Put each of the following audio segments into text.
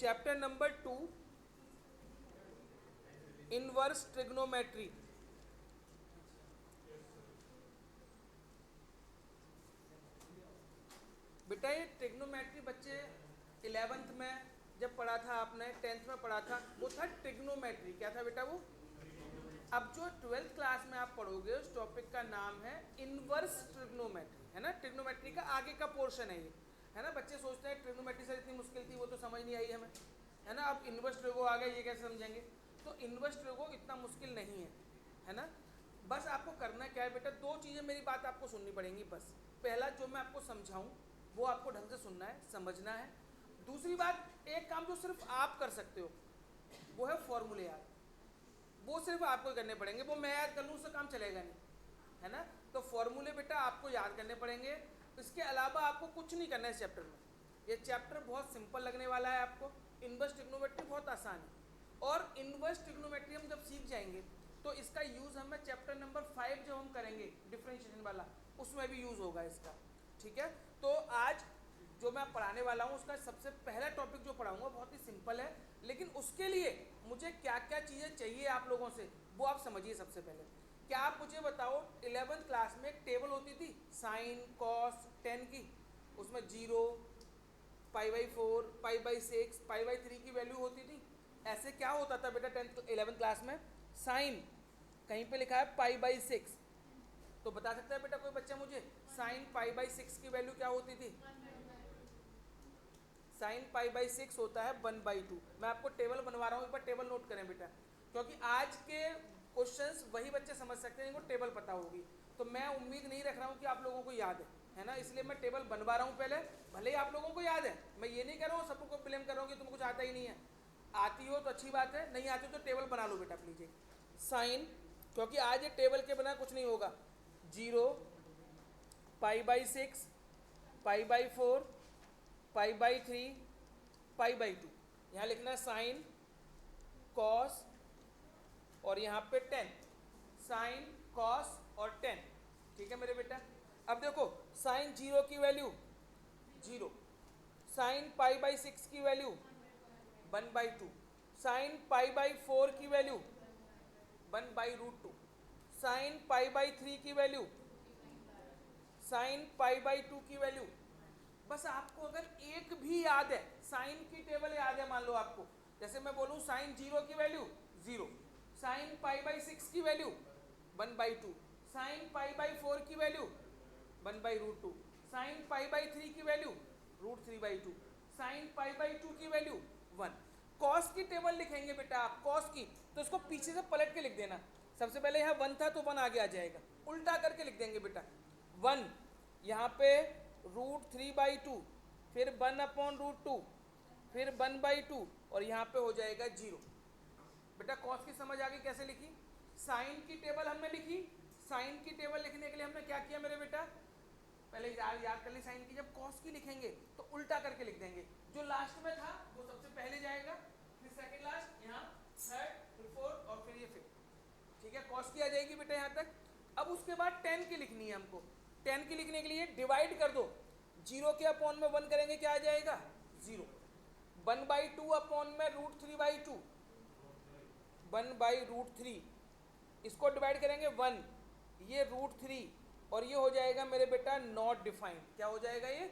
Chapter number 2, inverse trigonometry. बेटा ये trigonometry बच्चे 11th में जब पढ़ा था आपने, 10th में पढ़ा था, वो था ट्रिग्नोमेट्री। क्या था बेटा वो? अब जो 12th क्लास में आप पढ़ोगे उस टॉपिक का नाम है इनवर्स ट्रिग्नोमेट्री, है ना। ट्रिग्नोमेट्री का आगे का पोर्शन है ये, है ना। बच्चे सोचते हैं ट्रिग्नोमेट्री सर इतनी मुश्किल थी, वो तो समझ नहीं आई हमें, है ना। अब इनवर्स ट्रिगो आ गया, ये कैसे समझेंगे? तो इनवर्स ट्रिगो इतना मुश्किल नहीं है ना। बस आपको करना क्या है बेटा, दो चीज़ें मेरी बात आपको सुननी पड़ेंगी बस। पहला, जो मैं आपको समझाऊं वो आपको ढंग से सुनना है, समझना है। दूसरी बात, एक काम जो सिर्फ आप कर सकते हो वो है फॉर्मूले याद। वो सिर्फ आपको करने पड़ेंगे, वो मैं याद कर लूँ उससे काम चलेगा नहीं, है ना। तो फॉर्मूले बेटा आपको याद करने पड़ेंगे। इसके अलावा आपको कुछ नहीं करना है इस चैप्टर में। ये चैप्टर बहुत सिंपल लगने वाला है आपको। इनवर्स ट्रिग्नोमेट्री बहुत आसान है, और इनवर्स ट्रिग्नोमेट्री हम जब सीख जाएंगे तो इसका यूज़ हमें चैप्टर नंबर 5 जब हम करेंगे डिफरेंशिएशन वाला, उसमें भी यूज़ होगा इसका। ठीक है, तो आज जो मैं पढ़ाने वाला हूँ उसका सबसे पहला टॉपिक जो पढ़ाऊँगा बहुत ही सिंपल है, लेकिन उसके लिए मुझे क्या क्या चीज़ें चाहिए आप लोगों से वो आप समझिए। सबसे पहले क्या आप मुझे बताओ, 11th क्लास में एक टेबल होती थी साइन कॉस टेन की, उसमें 0, π/4, π/6, π/3 की वैल्यू होती थी। ऐसे क्या होता था बेटा 11th क्लास में? साइन कहीं पे लिखा है π/6, तो बता सकता है बेटा कोई बच्चा मुझे साइन π/6 की वैल्यू क्या होती थी? साइन π/6 होता है 1/2। मैं आपको टेबल बनवा रहा हूँ, एक बार टेबल नोट करें बेटा, क्योंकि आज के क्वेश्चंस वही बच्चे समझ सकते हैं जिनको टेबल पता होगी। तो मैं उम्मीद नहीं रख रहा हूँ कि आप लोगों को याद है ना, इसलिए मैं टेबल बनवा रहा हूँ पहले। भले ही आप लोगों को याद है, मैं ये नहीं कर रहा हूँ सबको ब्लेम कर रहा हूँ कि तुमको कुछ आता ही नहीं है। आती हो तो अच्छी बात है, नहीं आती हो तो टेबल बना लो बेटा प्लीज। साइन, क्योंकि आज ये टेबल के बिना कुछ नहीं होगा। 0, π/6, π/4, π/3, π/2। यहाँ लिखना है साइन कॉस और यहाँ पे 10, साइन कॉस और 10। ठीक है मेरे बेटा। अब देखो साइन 0 की वैल्यू 0, साइन π/6 की वैल्यू 1/2, साइन π/4 की वैल्यू 1/√2, साइन π/3 की वैल्यू, साइन π/2 की वैल्यू। बस आपको अगर एक भी याद है, साइन की टेबल याद है, मान लो आपको, जैसे मैं बोलूँ साइन 0 की वैल्यू 0, साइन π/6 की वैल्यू 1/2, साइन π/4 की वैल्यू 1/√2, साइन π/3 की वैल्यू √3/2, साइन π/2 की वैल्यू 1। कॉस की टेबल लिखेंगे बेटा आप, कॉस की, तो इसको पीछे से पलट के लिख देना। सबसे पहले यहाँ 1 था तो 1 आगे आ जाएगा, उल्टा करके लिख देंगे बेटा। 1 यहाँ पे √3/2, फिर 1/√2, फिर 1/2, और यहाँ पे हो जाएगा 0। बेटा कॉस की समझ आ गई कैसे लिखी? साइन की टेबल हमने लिखी। साइन की टेबल लिखने के लिए हमने क्या किया मेरे बेटा? पहले याद कर ली साइन की। जब कॉस की लिखेंगे तो उल्टा करके लिख देंगे, जो लास्ट में था वो सबसे पहले जाएगा, फिर सेकंड लास्ट, यहाँ थर्ड, फिर फोर्थ, और फिर ये फिफ्थ। ठीक है, कॉस की आ जाएगी बेटा यहाँ तक। अब उसके बाद 10 की लिखनी है हमको। 10 की लिखने के लिए डिवाइड कर दो, 0 के अपॉन में 1 करेंगे क्या आ जाएगा? 0। 1/2 अपॉन में √3/2, 1/√3, इसको डिवाइड करेंगे 1, ये √3, और ये हो जाएगा मेरे बेटा नॉट डिफाइंड। क्या हो जाएगा ये?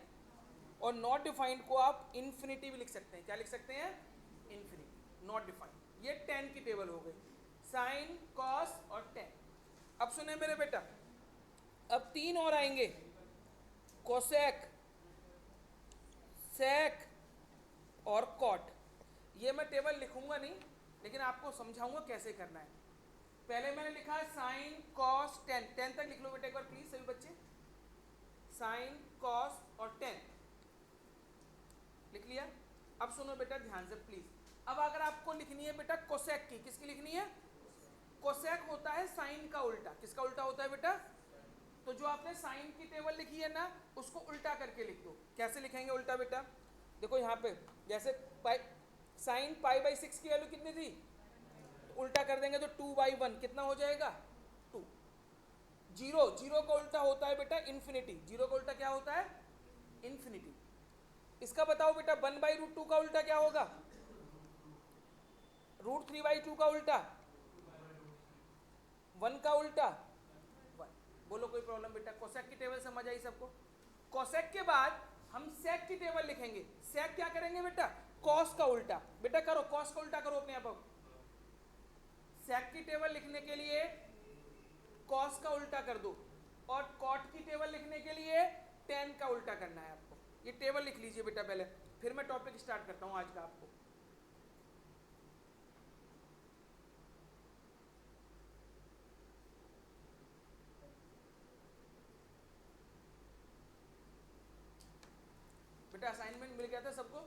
और नॉट डिफाइंड को आप इन्फिनिटी भी लिख सकते हैं। क्या लिख सकते हैं? Infinity, not defined. ये 10 की टेबल हो गई, साइन कॉस और 10। अब सुने मेरे बेटा, अब 3 और आएंगे, कोसेक, सेक और कॉट। ये मैं टेबल लिखूंगा नहीं, लेकिन आपको समझाऊंगा कैसे करना है। पहले मैंने लिखा है साइन कॉस 10, 10 तक लिख लो बेटा एक बार प्लीज सभी बच्चे। साइन कॉस और 10 लिख लिया। अब सुनो बेटा ध्यान से प्लीज। अब अगर आपको लिखनी है बेटा कोसेक की, किसकी लिखनी है? कोसेक होता है साइन का उल्टा। किसका उल्टा होता है बेटा? तो जो आपने साइन की टेबल लिखी है ना, उसको उल्टा करके लिख दो। कैसे लिखेंगे उल्टा बेटा? देखो यहाँ पे जैसे साइन π/6 की वैल्यू कितनी थी? उल्टा कर देंगे तो 2/1 कितना हो जाएगा? 2। 0 का उल्टा होता है बेटा इन्फिनिटी। 0 का उल्टा क्या होता है? इन्फिनिटी। इसका बताओ बेटा 1/√2 का उल्टा क्या होगा? √3/2 का उल्टा 1 का उल्टा 1। बोलो कोई प्रॉब्लम बेटा? कोसेक की टेबल समझ आई सबको? कोसेक के बाद हम सेक की टेबल लिखेंगे। सेक क्या करेंगे बेटा? कॉस का उल्टा। बेटा करो कॉस का उल्टा करो अपने आप। सेक की टेबल लिखने के लिए कॉस का उल्टा कर दो, और कॉट की टेबल लिखने के लिए टेन का उल्टा करना है आपको। ये टेबल लिख लीजिए बेटा पहले, फिर मैं टॉपिक स्टार्ट करता हूं आज का आपको। बेटा असाइनमेंट मिल गया था सबको?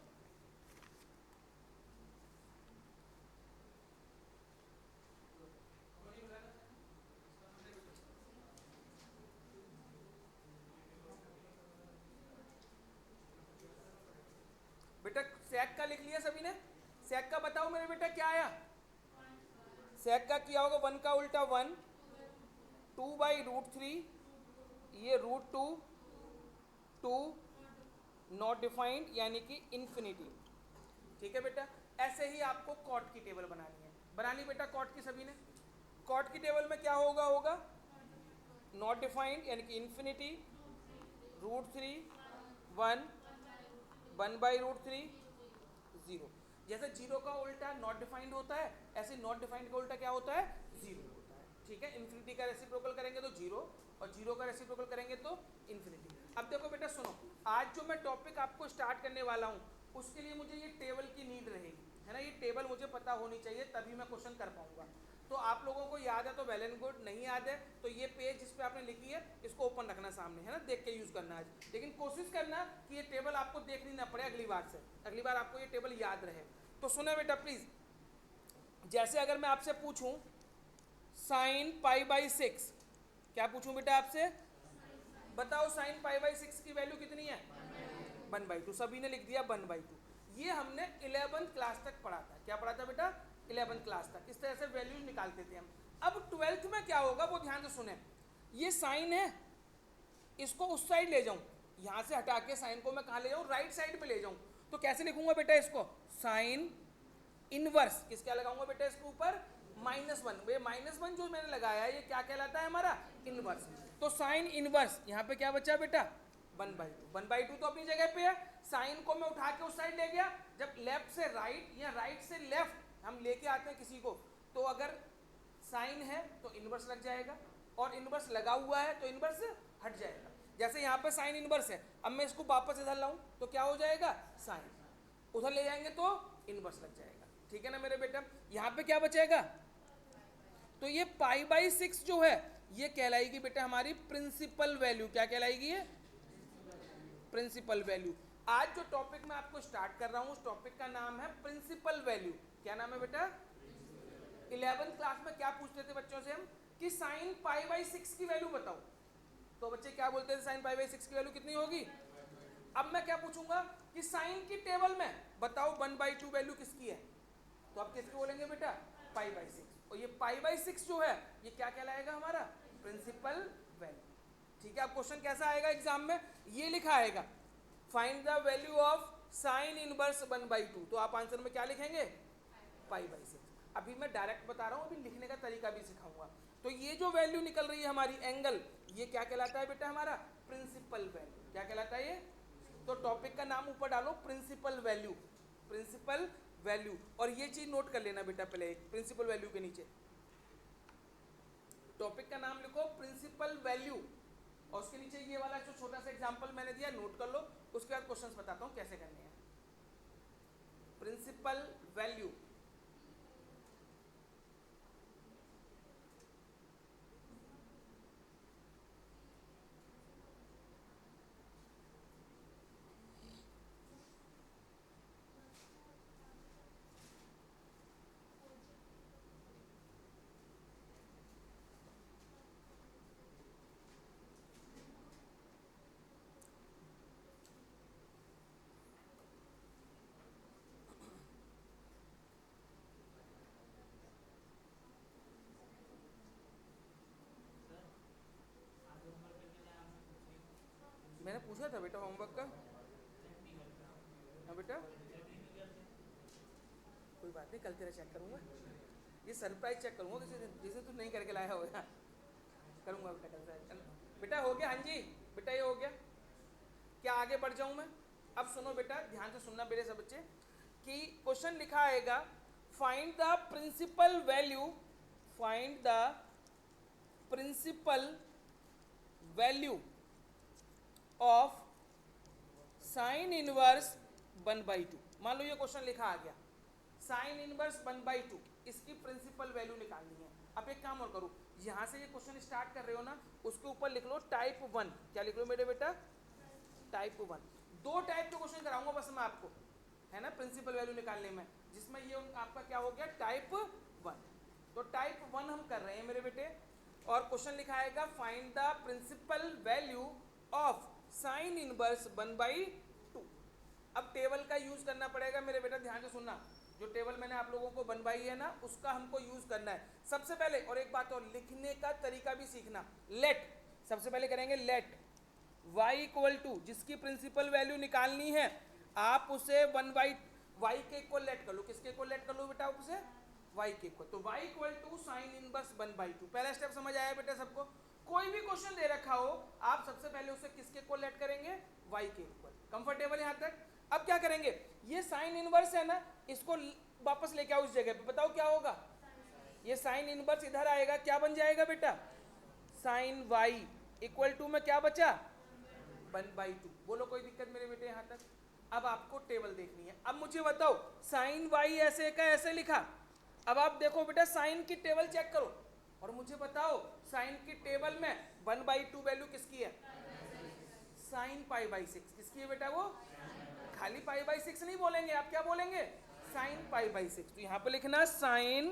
बेटा सेक का लिख लिया सभी ने? सेक का बताओ मेरे बेटा क्या आया? सेक का किया होगा 1 का उल्टा 1, 2/√3, ये √2, 2 नॉट डिफाइंड यानी कि इन्फिनिटी। ठीक है बेटा, ऐसे ही आपको कॉट की टेबल बनानी है। बना ली बेटा कॉट की सभी ने? कॉट की टेबल में क्या होगा नॉट डिफाइंड यानी कि इन्फिनिटी, √3, 1, 1/√3, 0। जैसे जीरो का उल्टा नॉट डिफाइंड होता है, ऐसे नॉट डिफाइंड का उल्टा क्या होता है? जीरो होता है। ठीक है, इन्फिनिटी का रेसिप्रोकल करेंगे तो जीरो, और जीरो का रेसिप्रोकल करेंगे तो इन्फिनिटी। अब देखो बेटा सुनो, आज जो मैं टॉपिक आपको स्टार्ट करने वाला हूँ उसके लिए मुझे ये टेबल की नीड रहेगी, है ना? ये टेबल मुझे पता होनी चाहिए, तभी मैं क्वेश्चन कर पाऊंगा। तो आप लोगों को याद है तो वेल एंड गुड, नहीं याद है तो ये पेज जिस पे आपने लिखी है इसको ओपन रखना सामने, है ना? देख के यूज करना आज, लेकिन कोशिश करना कि ये टेबल आपको देखनी ना पड़े अगली बार से, अगली बार आपको ये टेबल याद रहे। तो सुने बेटा प्लीज, जैसे अगर मैं आपसे पूछूं sin π/6, क्या पूछूं बेटा आपसे? बताओ sin π/6 की वैल्यू कितनी है? 1/2। सभी ने लिख दिया 1/2। ये हमने 11th क्लास तक पढ़ा था। क्या पढ़ा था बेटा? 11th क्लास तक इस तरह से वैल्यूज निकालते थे हम। अब 12th में क्या होगा वो ध्यान से सुने। ये साइन है, इसको उस साइड ले जाऊं, यहां से हटा के साइन को मैं कहां ले जाऊं? राइट साइड पे ले जाऊं। तो कैसे लिखूंगा बेटा इसको? साइन इनवर्स, किसका लगाऊंगा बेटा इसके ऊपर? -1। ये -1 जो मैंने लगाया है ये क्या कहलाता है? हमारा इनवर्स। तो साइन इनवर्स, यहाँ पे क्या बचा बेटा? 1/2। 1/2 तो अपनी जगह पे है। साइन को मैं उठा के उस साइड ले गया। जब लेफ्ट से राइट या राइट से लेफ्ट हम लेके आते हैं किसी को, तो अगर साइन है तो इनवर्स लग जाएगा, और इनवर्स लगा हुआ है तो इनवर्स हट जाएगा। जैसे यहाँ पे साइन इनवर्स है, अब मैं इसको वापस इधर लाऊं तो क्या हो जाएगा? साइन। उधर ले जाएंगे तो इनवर्स लग जाएगा। ठीक है ना मेरे बेटा? यहाँ पे क्या बचेगा? तो ये π/6 जो है ये कहलाएगी बेटा हमारी प्रिंसिपल वैल्यू। क्या कहलाएगी ये? Principal value. आज जो टॉपिक मैं आपको स्टार्ट कर रहा हूं उस टॉपिक का नाम है प्रिंसिपल वैल्यू। क्या नाम है बेटा? 11th क्लास में क्या पूछते थे बच्चों से हम कि साइन π/6 की वैल्यू बताओ, तो बच्चे क्या बोलते थे? साइन π/6 की वैल्यू कितनी होगी? अब मैं क्या पूछूंगा कि साइन की टेबल में बताओ 1/2 वैल्यू किसकी है, तो आप किसकी बोलेंगे बेटा? π/6। और ये π/6 जो है ये क्या कहलाएगा? हमारा प्रिंसिपल वैल्यू। ठीक है, अब क्वेश्चन कैसा आएगा एग्जाम में? ये लिखा आएगा find the value of sine inverse 1/2, तो आप आंसर में क्या लिखेंगे? π/6। अभी मैं डायरेक्ट बता रहा हूँ, अभी लिखने का तरीका भी सिखाऊंगा। तो ये जो वैल्यू निकल रही है हमारी एंगल, ये क्या कहलाता है बेटा? हमारा प्रिंसिपल वैल्यू। क्या कहलाता है ये? तो टॉपिक का नाम ऊपर डालो प्रिंसिपल वैल्यू, प्रिंसिपल वैल्यू। और ये चीज नोट कर लेना बेटा पहले, एक प्रिंसिपल वैल्यू के नीचे टॉपिक का नाम लिखो प्रिंसिपल वैल्यू, और उसके नीचे ये वाला जो छोटा सा एग्जांपल मैंने दिया नोट कर लो। उसके बाद क्वेश्चंस बताता हूं कैसे करने हैं। प्रिंसिपल वैल्यू, मैंने पूछा था बेटा होमवर्क का। हाँ बेटा, कोई बात नहीं, कल तेरा चेक करूंगा, ये सरप्राइज चेक करूंगा किसी दिन, जिसे तू नहीं करके लाया होगा, करूंगा बेटा कल से। चलो बेटा हो गया, हाँ जी बेटा ये हो गया। क्या आगे बढ़ जाऊं मैं? अब सुनो बेटा, ध्यान से सुनना मेरे सब बच्चे, कि क्वेश्चन लिखा आएगा find the principal value, find the principal value of sine inverse 1/2। मान लो ये क्वेश्चन लिखा आ गया, साइन इनवर्स 1/2, इसकी प्रिंसिपल वैल्यू निकालनी है। अब एक काम और करो, यहां से ये क्वेश्चन स्टार्ट कर रहे हो ना, उसके ऊपर लिख लो टाइप 1। क्या लिख लो मेरे बेटा? टाइप 1। दो टाइप के क्वेश्चन कराऊंगा बस मैं आपको, है ना, प्रिंसिपल वैल्यू निकालने में, जिसमें ये आपका क्या हो गया, टाइप 1। तो टाइप 1 हम कर रहे हैं मेरे बेटे, और क्वेश्चन लिखा आएगा find the principal value of sine inverse 1/2। अब टेबल का यूज करना पड़ेगा मेरे बेटा, ध्यान से सुनना, जो टेबल मैंने आप लोगों को बनवाई है ना, उसका हमको यूज करना है सबसे पहले। और एक बात और, लिखने का तरीका भी सीखना। लेट, सबसे पहले करेंगे लेट y इक्वल टू, जिसकी प्रिंसिपल वैल्यू निकालनी है आप उसे 1/y के इक्वल लेट कर लो। किसके इक्वल लेट कर लो बेटा? उसे y के इक्वल। तो y equal to sine inverse 1/2। पहला स्टेप समझ आया बेटा सबको? कोई भी क्वेश्चन दे रखा हो, आप सबसे पहले उसे किसके इक्वल लेट करेंगे? y के इक्वल। कंफर्टेबल यहां तक? अब क्या करेंगे, ये साइन इनवर्स है ना, इसको वापस लेके आओ उस जगह पे, बताओ क्या होगा? ये साइन इनवर्स इधर आएगा, क्या बन जाएगा बेटा? साइन y इक्वल टू में क्या बचा? 1/2। बोलो कोई दिक्कत मेरे बेटे यहां तक? अब आपको टेबल देखनी है। अब मुझे बताओ, साइन y ऐसे का ऐसे लिखा, अब आप देखो बेटा साइन की टेबल चेक करो और मुझे बताओ साइन की टेबल में 1/2 वैल्यू किसकी है? साइन π/6। किसकी है बेटा? वो खाली π/6 नहीं बोलेंगे, आप क्या बोलेंगे? साइन π/6। तो यहाँ पे लिखना साइन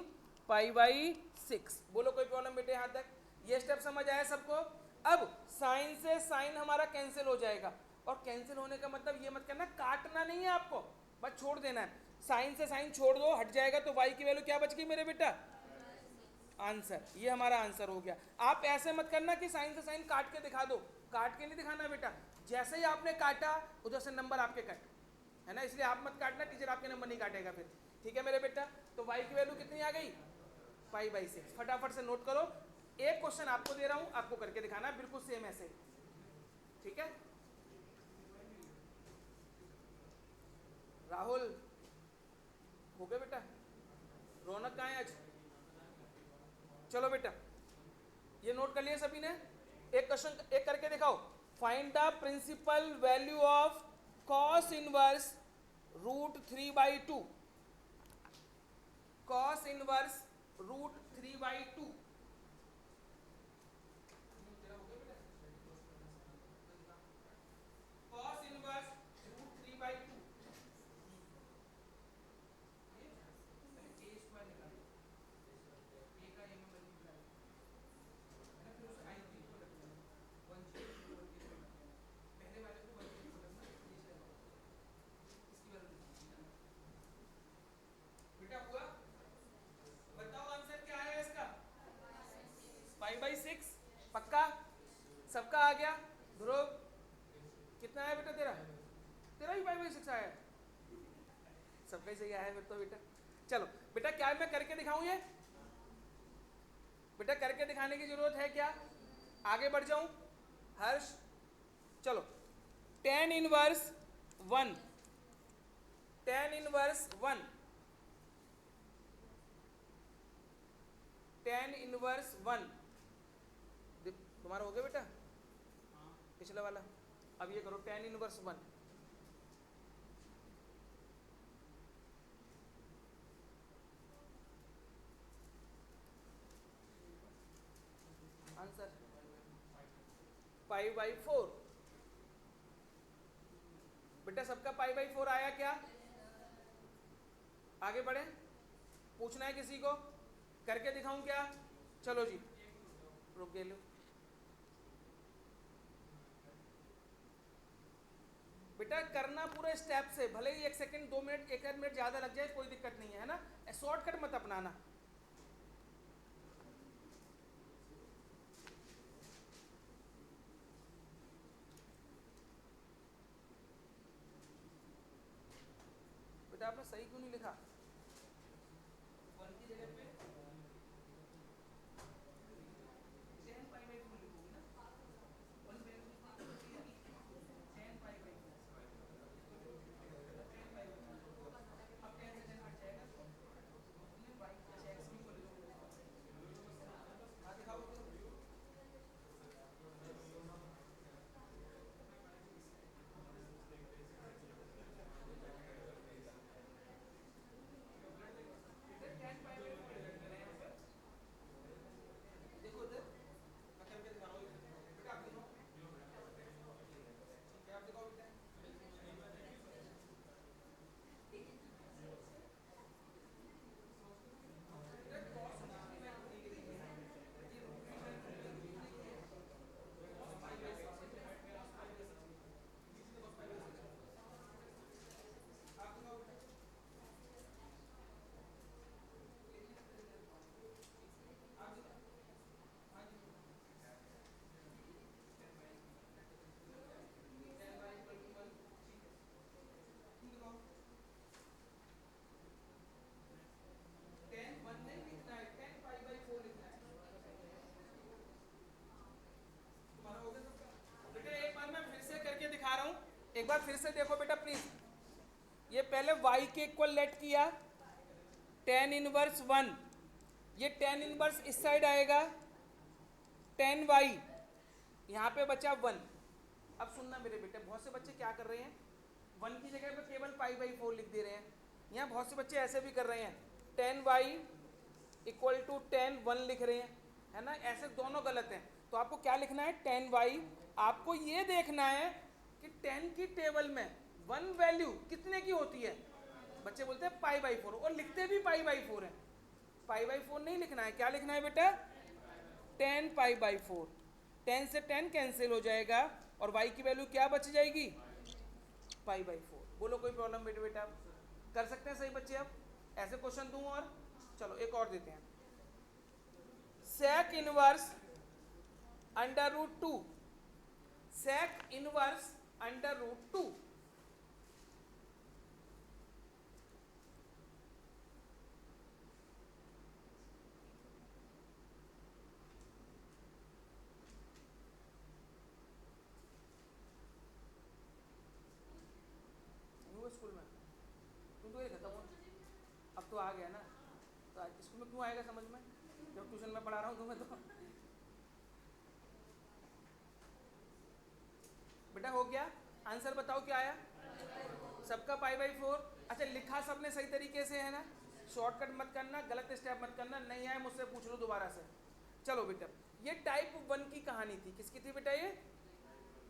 π/6। बोलो कोई प्रॉब्लम बेटे यहाँ तक? ये स्टेप समझ आया सबको? अब साइन से साइन हमारा कैंसिल हो जाएगा, और कैंसिल होने का मतलब ये मत करना काटना नहीं है आपको, बस छोड़ देना है। साइन से साइन छोड़ दो, हट जाएगा, तो y की वैल्यू क्या बच गई मेरे बेटा? आंसर। ये हमारा आंसर हो गया। आप ऐसे मत करना कि साइन से साइन काट के दिखा दो, काट के नहीं दिखाना बेटा, जैसे ही आपने काटा उधर से नंबर आपके कट, है ना, इसलिए आप मत काटना, टीचर आपके नंबर नहीं काटेगा फिर। ठीक है मेरे बेटा? तो y की वैल्यू कितनी आ गई? π/6। फटाफट से नोट करो, एक क्वेश्चन आपको दे रहा हूं, आपको करके दिखाना है बिल्कुल सेम ऐसे ही। ठीक है राहुल? हो गया बेटा? रौनक कहाँ है आज? चलो बेटा, ये नोट कर लिया सभी ने? एक क्वेश्चन एक करके दिखाओ। Find the principal value of cos inverse √3/2। Cos inverse √3/2। Cos inverse √3/2। बेटा हुआ? बताओ आंसर क्या है इसका? π/6। पक्का? सबका आ गया? ध्रुव कितना है बेटा तेरा? तेरा भी π/6 आया है? सबका ही सही आया है फिर तो बेटा। चलो बेटा, क्या मैं करके दिखाऊं ये? बेटा करके दिखाने की जरूरत है क्या? आगे बढ़ जाऊं हर्ष? चलो, tan inverse 1, tan inverse 1, tan inverse 1 तुम्हारा हो गया बेटा? पिछला वाला। अब ये करो tan इनवर्स 1। आंसर π/4। बेटा सबका π/4 आया क्या? आगे बढ़े? पूछना है किसी को? करके दिखाऊं क्या? चलो जी, रुक गए लो बेटा, करना पूरे स्टेप से, भले ही 1 सेकंड 2 मिनट 1 मिनट ज्यादा लग जाए, कोई दिक्कत नहीं है ना, शॉर्टकट मत अपनाना। बेटा आपने सही क्यों नहीं लिखा? जगह पे टेन पाई बाई फोर लिखोगे ना, वन वैल्यू कितनी होती है, ten pi by four, ten pi by four. अब टेन से टेन हट जाएगा तो अपने वाई एक्स की वैल्यू हाँ दिखाओ तो इधर टेन पाई बाई फोर लिख रहे हैं यहाँ पे, देखो इधर मैं करके दिखा रहा हूँ बेटा, आप दिखाओ, ठीक है आप दिखाओ बेटा, इधर cos 60/2 लिख रही है, ये √3/2 लिख रही है, cos π/6 cos π/6 cos π/6 आप दिखाओ बेटा, आप दिखाओ हाँ जी, 10y/1 ठीक है, तुम दिखाओ, 10 1 नहीं लिखना है, 10 π/4 लिखना है, तुम्हारा हो गया सबका बेटा। एक बार मैं फिर से करके दिखा रहा हूँ, एक बार फिर से देखो बेटा प्लीज, ये पहले y के इक्वल लेट किया, tan इनवर्स 1, ये tan इनवर्स इस साइड आएगा, tan y यहाँ पे बचा 1। अब सुनना मेरे बेटे, बहुत से बच्चे क्या कर रहे हैं, 1 की जगह पे केवल π/4 लिख दे रहे हैं, यहाँ बहुत से बच्चे ऐसे भी कर रहे हैं, tan y equal to tan 1 लिख रहे हैं, है ना, ऐसे दोनों गलत हैं। तो आपको क्या लिखना है, tan y, आपको ये देखना है कि tan की टेबल में 1 वैल्यू कितने की होती है, बच्चे बोलते हैं π/4 और लिखते भी π/4 है, π/4 नहीं लिखना है, क्या लिखना है बेटा, tan π/4, 10 से 10 कैंसिल हो जाएगा और y की वैल्यू क्या बच जाएगी, π/4। बोलो कोई प्रॉब्लम बेटे, बेटा कर सकते हैं सही बच्चे, अब ऐसे क्वेश्चन दूं और चलो एक और देते हैं, sec inverse √2, sec inverse √2, school में तुम तो ये खत्म हो, अब तो आ गया ना, तो स्कूल में क्यों आएगा समझ में, जब ट्यूशन में पढ़ा रहा हूँ तुम्हें तो बेटा हो गया, आंसर बताओ क्या आया, सबका π/4। अच्छा लिखा सबने सही तरीके से है ना, शॉर्टकट मत करना, गलत स्टेप मत करना, नहीं आए मुझसे पूछ लो दोबारा से। चलो बेटा, ये टाइप 1 की कहानी थी, किसकी थी बेटा, ये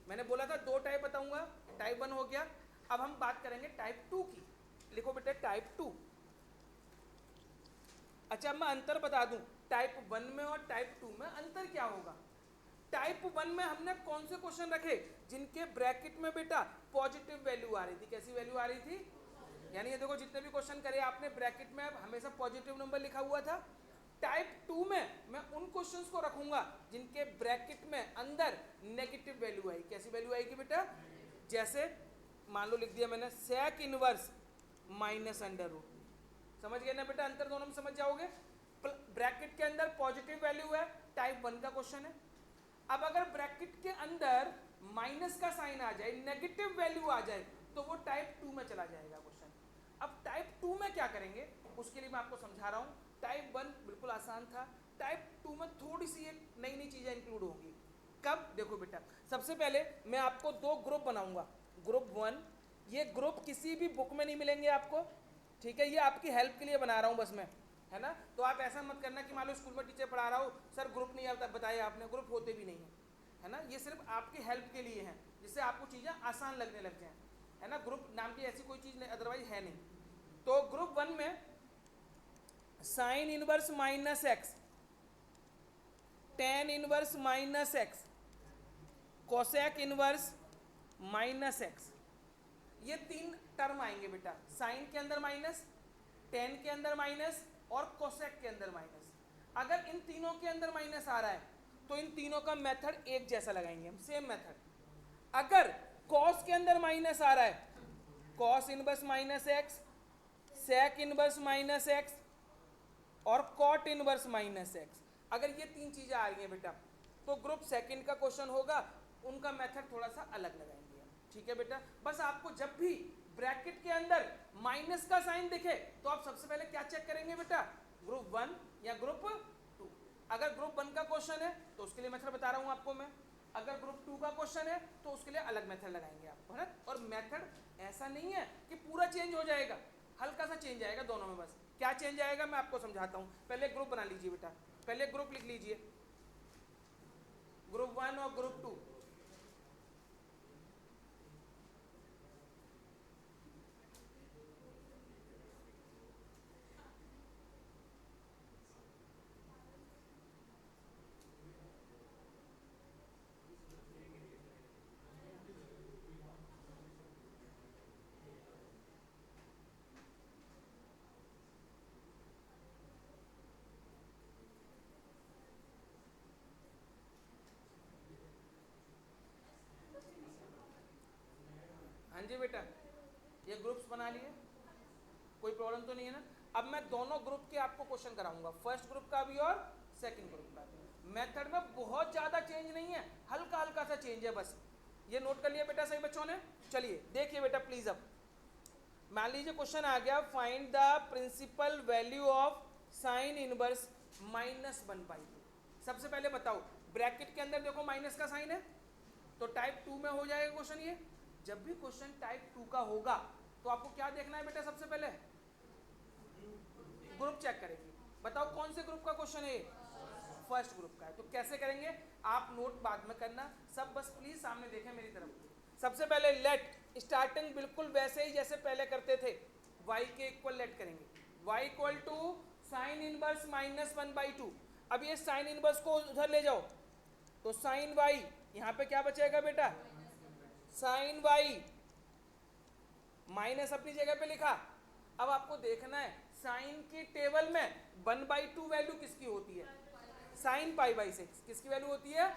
मैंने बोला था 2 टाइप बताऊंगा, टाइप 1 हो गया, अब हम बात करेंगे टाइप 2 की, लिखो बेटा टाइप 2। अच्छा मैं अंतर बता दूं, टाइप 1 में और टाइप 2 में अंतर क्या होगा। टाइप 1 में हमने कौन से क्वेश्चन रखे, जिनके ब्रैकेट में बेटा पॉजिटिव वैल्यू आ रही थी, कैसी वैल्यू आ रही थी, यानी ये देखो जितने भी क्वेश्चन करे आपने ब्रैकेट में हमेशा पॉजिटिव नंबर लिखा हुआ था। टाइप 2 में मैं उन क्वेश्चंस को रखूंगा जिनके ब्रैकेट में अंदर नेगेटिव वैल्यू आई, कैसी वैल्यू आएगी बेटा, जैसे मान लो लिख दिया मैंने sec इनवर्स -√, समझ गए ना बेटा, अंतर दोनों में समझ जाओगे। ब्रैकेट के अंदर पॉजिटिव वैल्यू है, टाइप 1 का क्वेश्चन है। अब अगर ब्रैकेट के अंदर माइनस का साइन आ जाए, नेगेटिव वैल्यू आ जाए, तो वो टाइप 2 में चला जाएगा क्वेश्चन। अब टाइप 2 में क्या करेंगे, उसके लिए मैं आपको समझा रहा हूँ। टाइप 1 बिल्कुल आसान था, टाइप 2 में थोड़ी सी एक नई नई चीजें इंक्लूड होंगी। कब, देखो बेटा, सबसे पहले मैं आपको 2 ग्रुप बनाऊंगा, ग्रुप 1, ये ग्रुप किसी भी बुक में नहीं मिलेंगे आपको, ठीक है, ये आपकी हेल्प के लिए बना रहा हूँ बस मैं, है ना। तो आप ऐसा मत करना कि मान लो स्कूल में टीचर पढ़ा रहा हो, सर ग्रुप नहीं आता, बताया आपने, ग्रुप होते भी नहीं है, है ना, ये सिर्फ आपकी हेल्प के लिए है, जिससे आपको चीज़ें आसान लगने लग जाएं, है ना। ग्रुप नाम की ऐसी कोई चीज़ नहीं, अदरवाइज है नहीं। तो ग्रुप 1 में sine inverse -x, tan inverse -x, cosec inverse -x, ये 3 टर्म आएंगे बेटा, साइन के अंदर माइनस, tan के अंदर माइनस और कोसेक के अंदर माइनस। अगर इन तीनों के अंदर माइनस आ रहा है तो इन तीनों का मेथड एक जैसा लगाएंगे हम, सेम मेथड। अगर कॉस के अंदर माइनस आ रहा है, cos inverse -x, sec inverse -x, और कॉट इनवर्स माइनस एक्स। अगर ये तीन चीजें आ रही हैं बेटा तो ग्रुप सेकंड का क्वेश्चन होगा, उनका मेथड थोड़ा सा अलग लगाएंगे हम, ठीक है बेटा। बस आपको जब भी ब्रैकेट के अंदर माइनस का साइन दिखे तो आप सबसे पहले क्या चेक करेंगे बेटा, ग्रुप वन या ग्रुप टू। अगर ग्रुप वन का क्वेश्चन है तो उसके लिए मेथड बता रहा हूं आपको मैं, अगर ग्रुप टू का क्वेश्चन है तो उसके लिए अलग मेथड लगाएंगे आपको, है ना। और मेथड ऐसा नहीं है कि पूरा चेंज हो जाएगा, हल्का सा चेंज आएगा दोनों में। बस क्या चेंज आएगा मैं आपको समझाता हूं। पहले ग्रुप बना लीजिए बेटा, पहले ग्रुप लिख लीजिए, ग्रुप वन और ग्रुप टू। हाँ जी बेटा, ये ग्रुप्स बना लिए, कोई प्रॉब्लम तो नहीं है ना। अब मैं दोनों ग्रुप के आपको क्वेश्चन कराऊंगा, फर्स्ट ग्रुप का भी और सेकंड ग्रुप का भी। मेथड में बहुत ज्यादा चेंज नहीं है, हल्का हल्का सा चेंज है बस, ये नोट कर लिया बेटा सही बच्चों ने। चलिए देखिए बेटा प्लीज, अब मान लीजिए क्वेश्चन आ गया, find the principal value of sine inverse minus one by two. सबसे पहले बताओ, ब्रैकेट के अंदर देखो माइनस का साइन है, तो टाइप टू में हो जाएगा क्वेश्चन ये। जब भी क्वेश्चन टाइप टू का होगा तो आपको क्या देखना है बेटा, सबसे पहले ग्रुप चेक करेंगे। बताओ कौन से ग्रुप का क्वेश्चन है, फर्स्ट ग्रुप का है। तो कैसे करेंगे आप नोट बाद में करना, सब बस प्लीज सामने देखें मेरी तरफ। सबसे पहले लेट, स्टार्टिंग बिल्कुल वैसे ही जैसे पहले करते थे, y के इक्वल लेट करेंगे, y equal to sine inverse minus one by two. अब ये साइन इनवर्स को उधर ले जाओ, तो साइन y, यहां पे क्या बचेगा बेटा, साइन y, माइनस अपनी जगह पे लिखा। अब आपको देखना है साइन के टेबल में वन बाई टू वैल्यू किसकी होती है, साइन पाई बाई सिक्स किसकी वैल्यू होती है,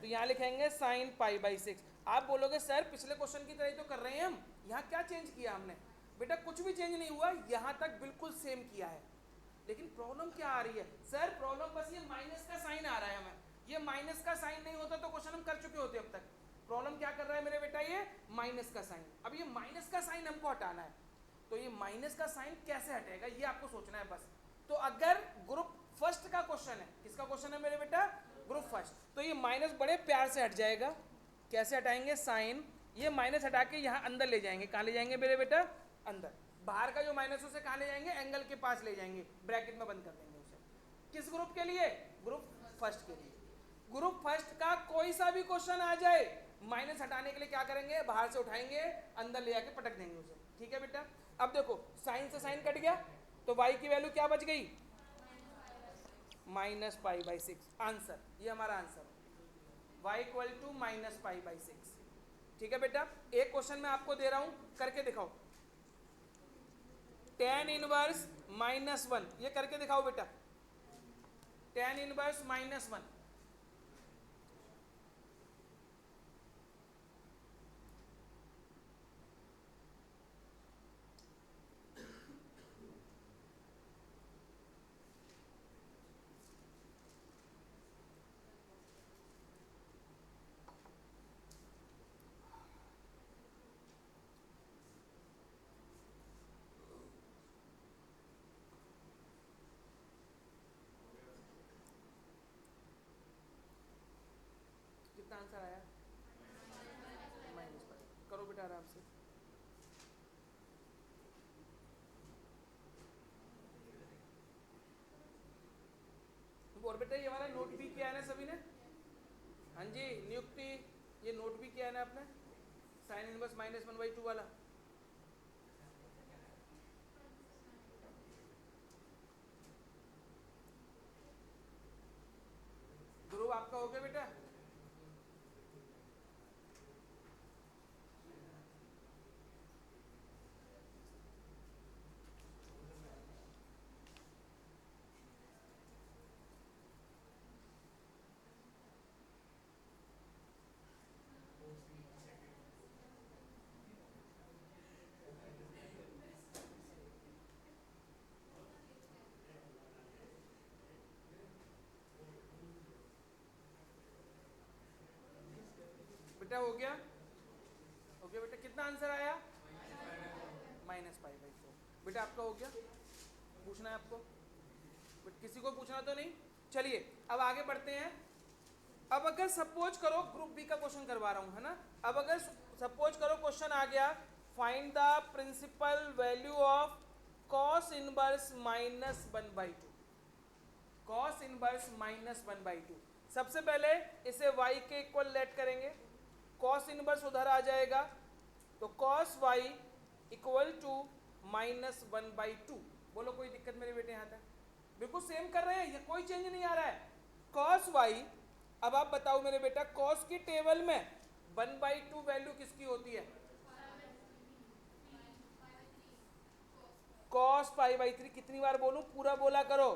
तो यहाँ लिखेंगे साइन पाई बाई सिक्स। आप बोलोगे सर पिछले क्वेश्चन की तरह ही तो कर रहे हैं हम, यहाँ क्या चेंज किया हमने। बेटा कुछ भी चेंज नहीं हुआ, यहाँ तक बिल्कुल सेम किया है। लेकिन प्रॉब्लम क्या आ रही है सर, प्रॉब्लम बस ये माइनस का साइन आ रहा है हमें, ये माइनस का साइन नहीं होता तो क्वेश्चन हम कर चुके होते अब तक। प्रॉब्लम क्या कर रहा है मेरे बेटा, ये माइनस का साइन। अब ये माइनस का साइन हमको हटाना है, तो ये माइनस का साइन कैसे हटेगा ये आपको सोचना है बस। तो अगर ग्रुप फर्स्ट का क्वेश्चन है, किसका क्वेश्चन है मेरे बेटा, ग्रुप फर्स्ट, तो ये माइनस बड़े प्यार से हट जाएगा। कैसे हटाएंगे, साइन, ये माइनस हटा के यहाँ अंदर ले जाएंगे, कहाँ ले जाएंगे मेरे बेटा, अंदर। बाहर का जो माइनस उसे कहाँ ले जाएंगे, एंगल के पास ले जाएंगे, ब्रैकेट में बंद कर देंगे उसे। किस ग्रुप के लिए, ग्रुप फर्स्ट के लिए। ग्रुप फर्स्ट का कोई सा भी क्वेश्चन आ जाए, माइनस हटाने के लिए क्या करेंगे, बाहर से उठाएंगे, अंदर ले जाके पटक देंगे उसे, ठीक है बेटा। अब देखो साइन से साइन कट गया, तो y की वैल्यू क्या बच गई, minus pi by six. Answer, ये हमारा answer, y equal to minus pi by six. ठीक है बेटा, एक क्वेश्चन मैं आपको दे रहा हूं, करके दिखाओ, टेन इनवर्स माइनस वन, ये करके दिखाओ बेटा, टेन इनवर्स माइनस वन। कितना आंसर आया, माइनस फाइव। करो बेटा आराम से। और बेटा ये हमारा नोट भी किया है ना सभी ने, हाँ जी नियुक्ति, ये नोट भी किया है ना आपने, sign inverse minus one by to वाला। ध्रुव आपका हो गया बेटा, बेटा हो गया, हो गया बेटा। कितना आंसर आया? -π/4। बेटा आपका हो गया। पूछना है आपको? बट किसी को पूछना तो नहीं। चलिए अब आगे बढ़ते हैं। अब अगर सपोज करो ग्रुप बी का क्वेश्चन करवा रहा हूं, है ना। अब अगर सपोज करो क्वेश्चन आ गया, find the principal value of cos inverse -1/2। cos inverse -1/2। सबसे पहले इसे y के इक्वल लेट करेंगे, cos इनवर्स उधर आ जाएगा, तो cos y इक्वल टू -1/2। बोलो कोई दिक्कत मेरे बेटे यहाँ तक? बिल्कुल सेम कर रहे हैं, ये कोई चेंज नहीं आ रहा है। cos y, अब आप बताओ मेरे बेटा, cos की टेबल में 1/2 वैल्यू किसकी होती है? cos π/3। कितनी बार बोलूं? पूरा बोला करो।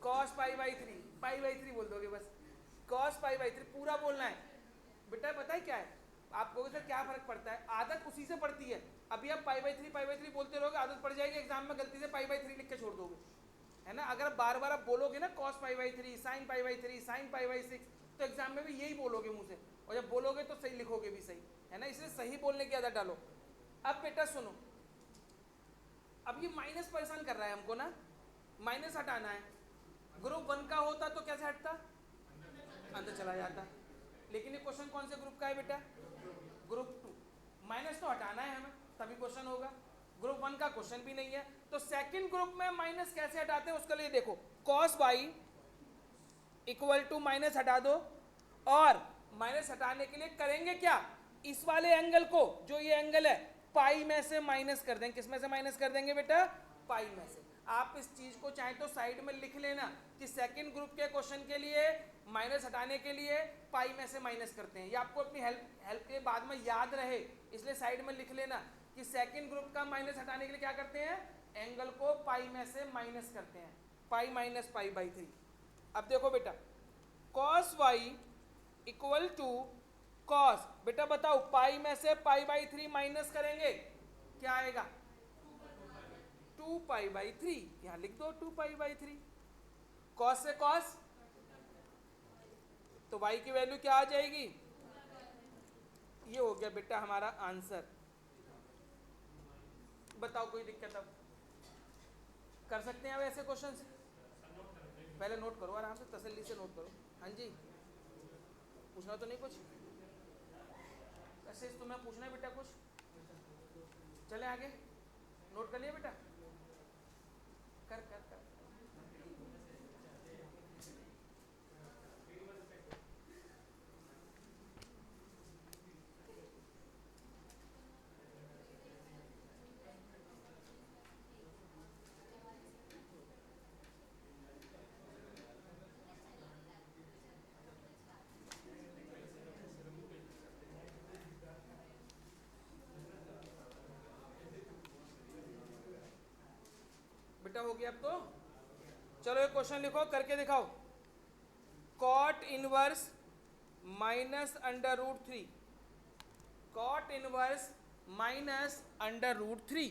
cos π/3, π/3 बोल दोगे बस। cos π/3 पूरा बोलना है बेटा। पता है क्या है, आप कहोगे सर क्या फर्क पड़ता है? आदत उसी से पड़ती है। अभी आप π/3 बोलते रहोगे, आदत पड़ जाएगी, एग्जाम में गलती से π/3 लिख के छोड़ दोगे, है ना। अगर बार बार आप बोलोगे ना cos π/3, sin π/3, sin π/6, तो एग्जाम में भी यही बोलोगे मुंह से, और जब बोलोगे तो सही लिखोगे भी सही, है ना। इसलिए सही बोलने की आदत डालो। अब बेटा सुनो, अब ये माइनस परेशान कर रहा है हमको ना, माइनस हटाना है। ग्रुप 1 का होता तो कैसे हटता? अंदर चला जाता। लेकिन ये क्वेश्चन कौन से ग्रुप का है बेटा? ग्रुप 2। माइनस तो हटाना है हमें, तभी क्वेश्चन होगा। ग्रुप 1 का क्वेश्चन भी नहीं है, तो सेकंड ग्रुप में माइनस कैसे हटाते हैं उसके लिए देखो, cos y equal to minus हटा दो, और माइनस हटाने के लिए करेंगे क्या? इस वाले एंगल को, जो ये एंगल है, पाई में से माइनस कर देंगे। किस में से माइनस कर देंगे बेटा? पाई में से। आप इस चीज को चाहे तो साइड में लिख लेना कि सेकंड ग्रुप के क्वेश्चन के लिए माइनस हटाने के लिए पाई में से माइनस करते हैं। ये आपको अपनी हेल्प के बाद में याद रहे, इसलिए साइड में लिख लेना कि सेकंड ग्रुप का माइनस हटाने के लिए क्या करते हैं? एंगल को पाई में से माइनस करते हैं, पाई माइनस π/3। अब देखो बेटा, cos y equal to cos, बेटा बताओ, पाई में से π/3 माइनस करेंगे, क्या आएगा? 2π/3। यहां लिख दो 2π/3। cos से cos, तो y की वैल्यू क्या आ जाएगी? ये हो गया बेटा हमारा आंसर। बताओ कोई दिक्कत? अब कर सकते हैं अब ऐसे क्वेश्चन? पहले नोट करो, आराम से तसल्ली से नोट करो। हाँ जी, पूछना तो नहीं कुछ? ऐसे तुम्हें पूछना है बेटा कुछ? चले आगे, नोट कर लिया बेटा? कर कर कर। बेटा हो गया अब तो? चलो एक क्वेश्चन लिखो, करके दिखाओ। cot inverse -√3, cot inverse -√3।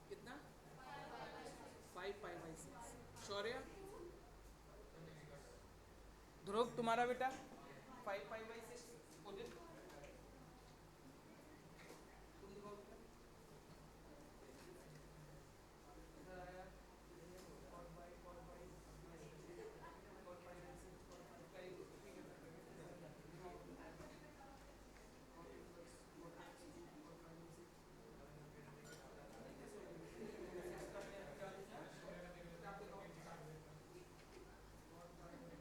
कितना? 5π/6। शौर्य, ध्रुव तुम्हारा बेटा 5π/6। उदित तुम दिखाओ बेटा। इधर आया, cot y, cot y, cot π/6, cot π का एक ठीक है। दिखाओ, cot इनवर्स, cot π/6, cot π/6। कैसे हो गया? 6 का मैंने क्या लिखा? आप दिखाओ। cot π/6।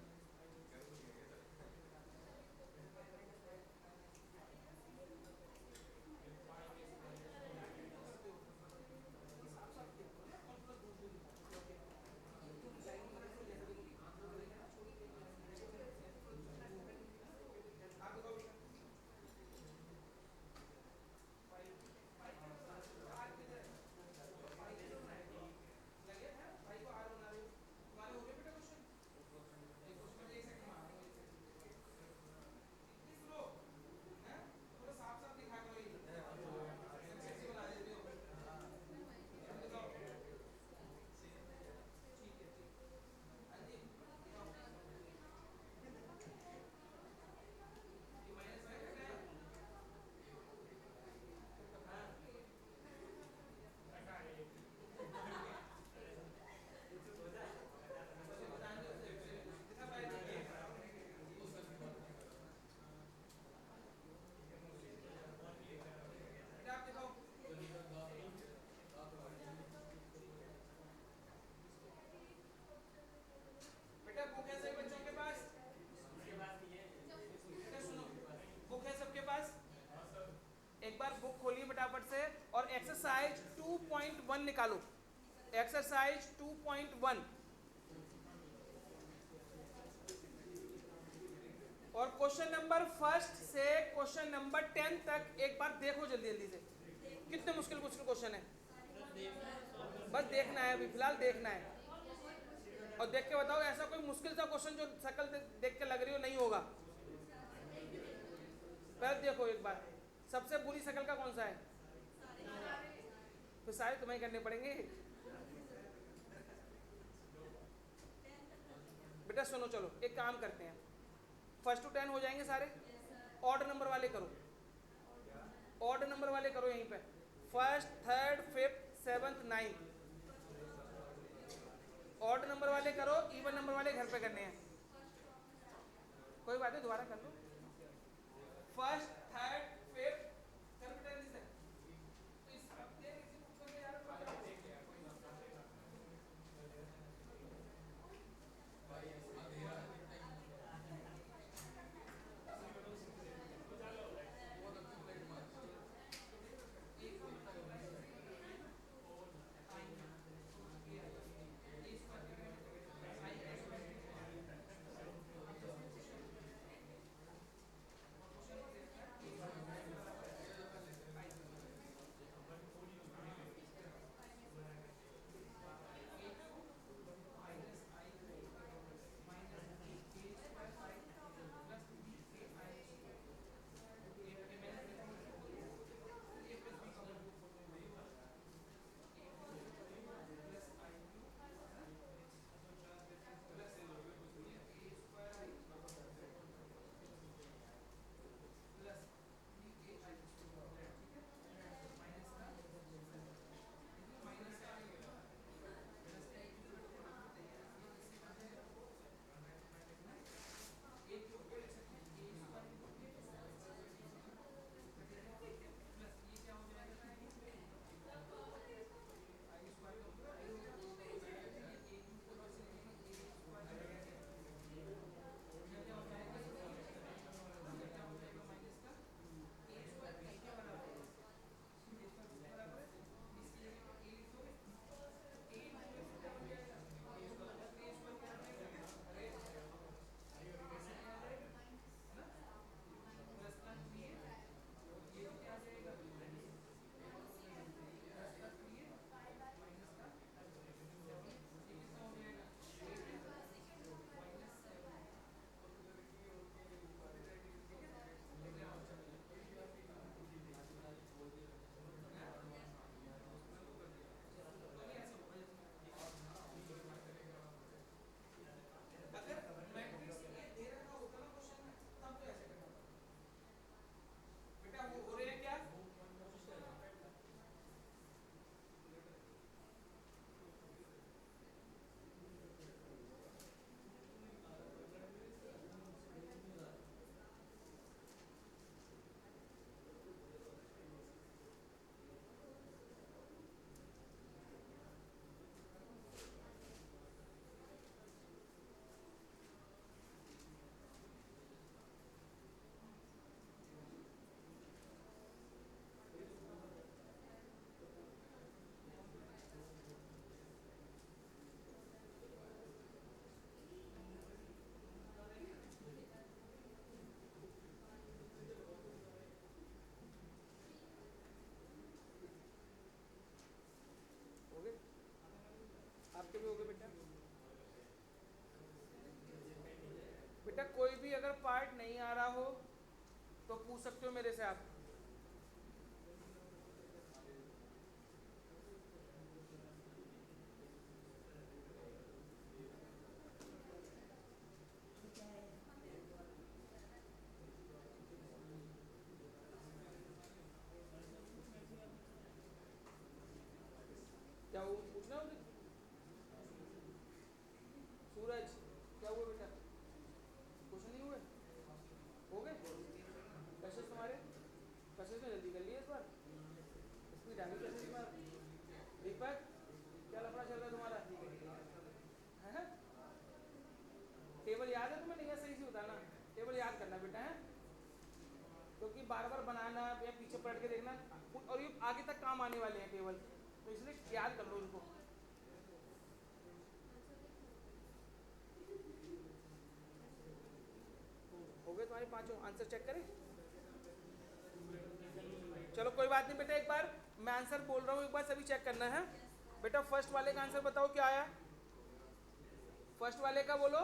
एक्सरसाइज 2.1 निकालो, एक्सरसाइज 2.1 और क्वेश्चन नंबर फर्स्ट से क्वेश्चन नंबर 10 तक एक बार देखो जल्दी जल्दी से। कितने मुश्किल मुश्किल क्वेश्चन है, बस देखना है, अभी फिलहाल देखना है और देख के बताओ ऐसा कोई मुश्किल सा क्वेश्चन जो शक्ल देख के लग रही हो नहीं होगा। पहले देखो एक बार, सबसे बुरी शक्ल का कौन सा है, तो सारे तुम्हें करने पड़ेंगे। बेटा सुनो, चलो एक काम करते हैं, फर्स्ट टू 10 हो जाएंगे सारे, ऑड नंबर वाले करो, ऑड नंबर वाले करो यहीं पे, first third fifth seventh ninth, odd number वाले करो, इवन नंबर वाले घर पे करने हैं। कोई बात नहीं, दोबारा कर लो, फर्स्ट थर्ड फिफ्थ, चल बेटा जल्दी से। तो इस हफ्ते किसी बुक में यार आपके भी हो गए बेटा। बेटा कोई भी अगर पार्ट नहीं आ रहा हो तो पूछ सकते हो मेरे से आप। क्या वो पूछना है उसे? सूरज क्या हुआ बेटा, कुछ नहीं हुए, हो गए कैसे तुम्हारे, कैसे में जल्दी कर लिए इस बार, स्पीड आ गई कैसे इस बार। दीपक क्या लफड़ा चल रहा है तुम्हारा, है? टेबल याद है तुम्हें, नहीं है सही से बताना, टेबल याद करना बेटा है, क्योंकि बार बार बनाना या पीछे पलट के देखना और ये आगे तक काम आने वाले हैं टेबल, तो इसलिए याद कर लो इनको। हो गए तुम्हारे पांचों आंसर, चेक करें। चलो कोई बात नहीं बेटा, एक बार मैं आंसर बोल रहा हूँ, एक बार सभी चेक करना है। बेटा फर्स्ट वाले का आंसर बताओ क्या आया। फर्स्ट वाले का बोलो,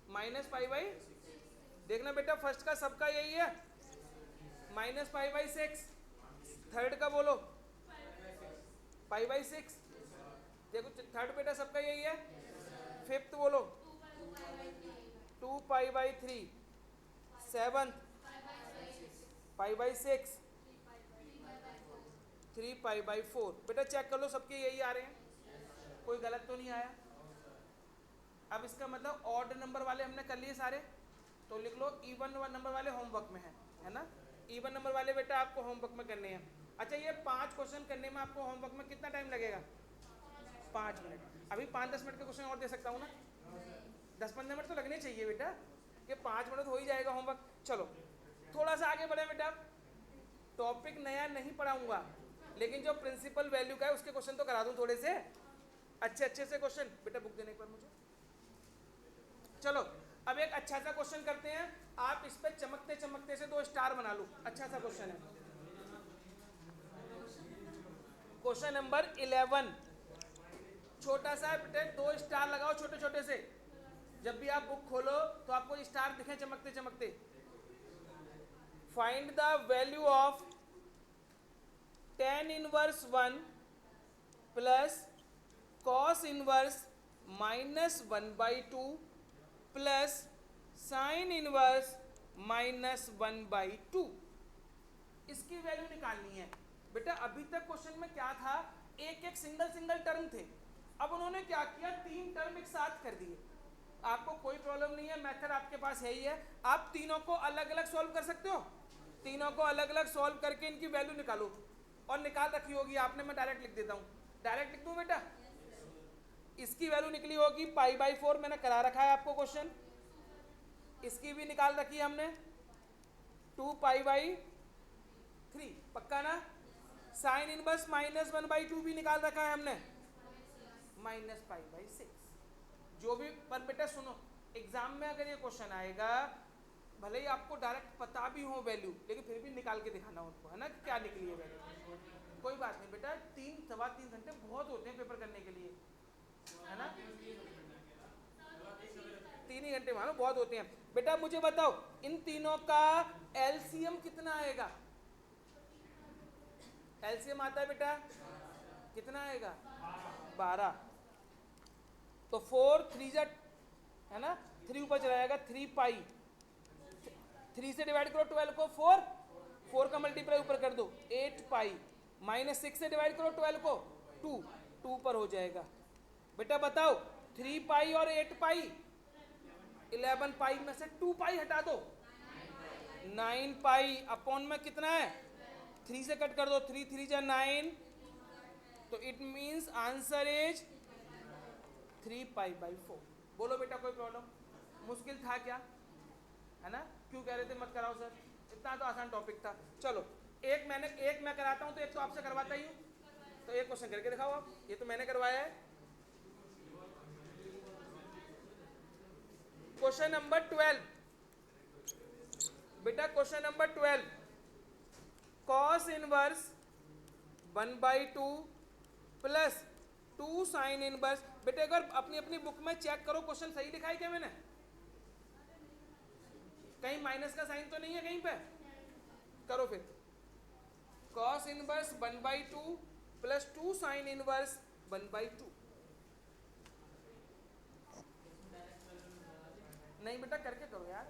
-5/, देखना बेटा फर्स्ट का सबका यही है, -5/6। थर्ड का बोलो 5/6, देखो थर्ड बेटा सबका यही है। फिफ्थ बोलो 2π/3। सेवंथ 5/6। 3π/4। बेटा चेक कर लो सबके यही आ रहे हैं, कोई गलत तो नहीं आया। अब इसका मतलब ऑड नंबर वाले हमने कर लिए सारे, तो लिख लो इवन नंबर वाले होमवर्क में है ना। इवन नंबर वाले बेटा आपको होमवर्क में करने हैं। अच्छा ये 5 क्वेश्चन करने में आपको होमवर्क में कितना टाइम लगेगा? 5 मिनट। अभी 5-10 मिनट के क्वेश्चन और दे सकता हूँ ना, 10-15 मिनट तो लगने चाहिए बेटा, कि 5 मिनट हो ही जाएगा होमवर्क। चलो थोड़ा सा आगे बढ़े बेटा, टॉपिक नया नहीं पढ़ाऊंगा, लेकिन जो प्रिंसिपल वैल्यू का है उसके क्वेश्चन तो करा दूं थोड़े से अच्छे से क्वेश्चन। बेटा बुक देने पर मुझे। चलो अब एक अच्छा सा क्वेश्चन करते हैं, आप इस पे चमकते चमकते से 2 स्टार बना लो। अच्छा सा क्वेश्चन है, क्वेश्चन नंबर 11। छोटा सा बेटा, 2 स्टार लगाओ छोटे छोटे से, जब भी आप बुक खोलो तो आपको स्टार दिखे चमकते चमकते। Find the value of tan inverse 1 plus cos inverse -1/2 plus sin inverse -1/2। इसकी वैल्यू निकालनी है। बेटा अभी तक क्वेश्चन में क्या था, एक एक सिंगल टर्म थे, अब उन्होंने क्या किया, 3 टर्म एक साथ कर दिए। आपको कोई प्रॉब्लम नहीं है, मेथड आपके पास है ही है, आप तीनों को अलग अलग सॉल्व कर सकते हो। तीनों को अलग अलग सॉल्व करके इनकी वैल्यू निकालो, और निकाल रखी होगी आपने, मैं डायरेक्ट लिख देता हूँ। डायरेक्ट लिख दूँ बेटा? इसकी वैल्यू निकली होगी π/4, मैंने करा रखा है आपको क्वेश्चन। इसकी भी निकाल रखी है हमने 2π/3, पक्का ना। साइन इनवर्स -1/2 भी निकाल रखा है हमने, -π/6। जो भी पर बेटा सुनो, एग्जाम में अगर ये क्वेश्चन आएगा, भले ही आपको डायरेक्ट पता भी हो वैल्यू, लेकिन फिर भी निकाल के दिखाना उनको, है ना, कि क्या निकली है वैल्यू। कोई बात नहीं बेटा, 3-3.25 घंटे बहुत होते हैं पेपर करने के लिए, है ना। 3 ही घंटे मानो बहुत होते हैं। बेटा मुझे बताओ इन तीनों का एलसीएम कितना आएगा? एलसीएम आता है बेटा, कितना आएगा? 12। तो 4 3 है ना, 3 ऊपर चला जाएगा, 3π। 3 से डिवाइड करो 12 को, 4 का मल्टीप्लाई ऊपर कर दो, 8π। -6 से डिवाइड करो 12 को, 2 पर हो जाएगा। बेटा बताओ 3π और 8π, 11π में से 2π हटा दो, 9π अपॉन में कितना है, 3 से कट कर दो, 3 3 जा 9, तो इट मीन्स आंसर इज 3π/4। बोलो बेटा कोई प्रॉब्लम? मुश्किल था क्या? है ना, क्यों कह रहे थे मत कराओ सर, इतना तो आसान टॉपिक था। चलो एक मैं कराता हूं, तो एक तो आपसे करवाता ही हूं, तो एक क्वेश्चन करके दिखाओ आप, ये तो मैंने करवाया है। क्वेश्चन नंबर 12 बेटा, question number 12, cos inverse 1/2 plus 2 sine inverse. बेटा अगर अपनी अपनी बुक में चेक करो, क्वेश्चन सही लिखा है क्या मैंने? कहीं माइनस का साइन तो नहीं है कहीं पे? करो फिर, cos inverse 1/2 plus 2 sign inverse 1/2। नहीं बेटा करके करो यार,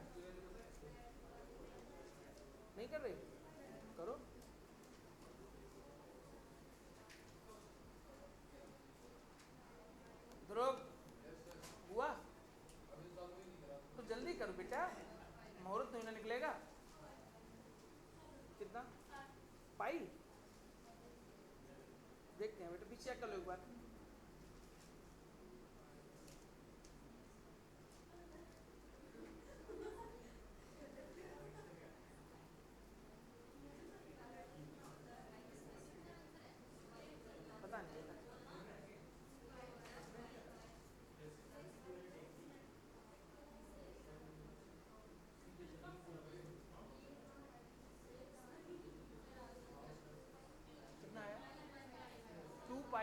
नहीं कर रहे, करो। ध्रुव हुआ तो जल्दी करो बेटा, मुहूर्त नहीं ना निकलेगा। कितना पाई? देखते हैं बेटा, पीछे चेक कर लो एक बार।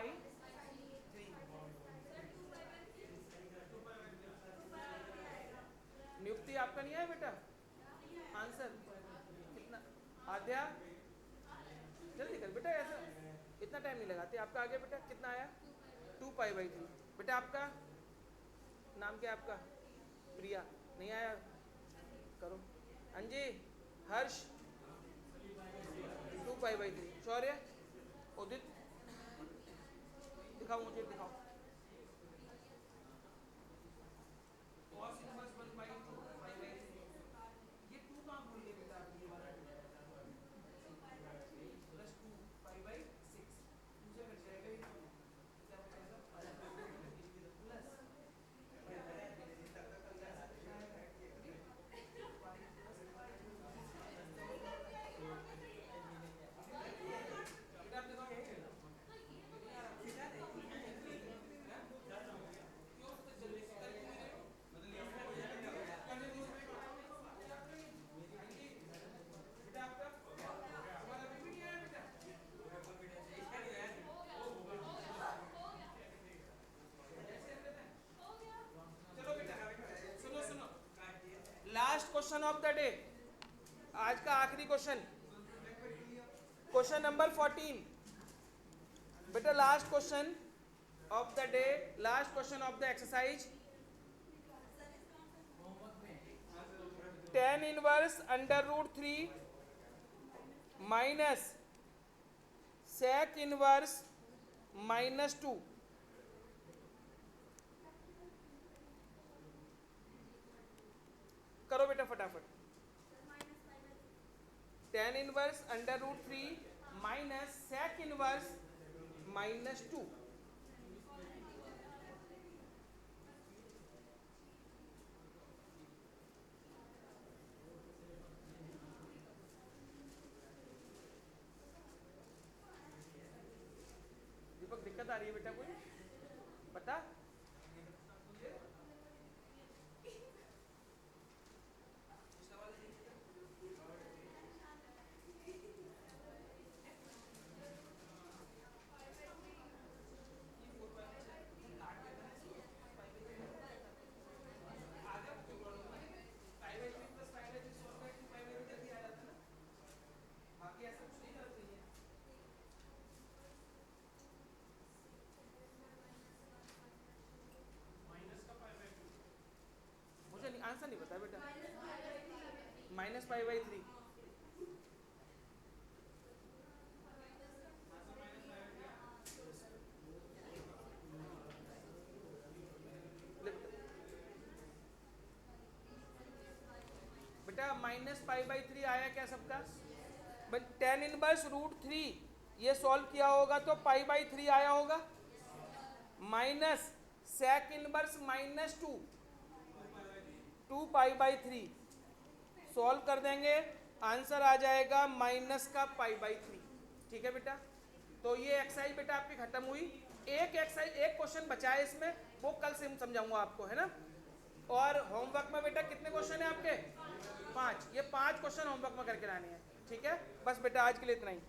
बाई 3। नियुक्ति आपका नहीं आया बेटा आंसर कितना आध्या जल्दी कर बेटा ऐसा इतना टाइम नहीं लगाते आपका आगे बेटा कितना आया 2π/3 बेटा आपका नाम क्या आपका प्रिया नहीं आया करो अंजी हर्ष 2π/3 शौर्य उदित दिखाओ मुझे दिखाओ cos inverse 1/2 π/3 ये 2 कहाँ भूल गए बेटा आप ये वाला प्लस 2π/6 दूसरा कट जाएगा ये क्या हो जाएगा plus last question of the day आज का आखिरी क्वेश्चन क्वेश्चन नंबर 14 बेटा last question of the day last question of the exercise tan inverse √3 minus sec inverse -2 करो बेटा फटाफट tan inverse √3 minus sec inverse -2 दीपक दिक्कत आ रही है बेटा कोई बता आंसर नहीं पता बेटा -π/3 बेटा -π/3 आया क्या सबका बट tan इनवर्स √3 ये सॉल्व किया होगा तो π/3 आया होगा माइनस sec इनवर्स -2 2π/3 सॉल्व कर देंगे आंसर आ जाएगा माइनस का π/3 ठीक है बेटा तो ये एक्सरसाइज बेटा आपकी खत्म हुई एक एक्सरसाइज एक क्वेश्चन बचा है इसमें वो कल से समझाऊंगा आपको है ना और होमवर्क में बेटा कितने क्वेश्चन है आपके 5 ये 5 क्वेश्चन होमवर्क में करके लाने हैं ठीक है बस बेटा आज के लिए इतना ही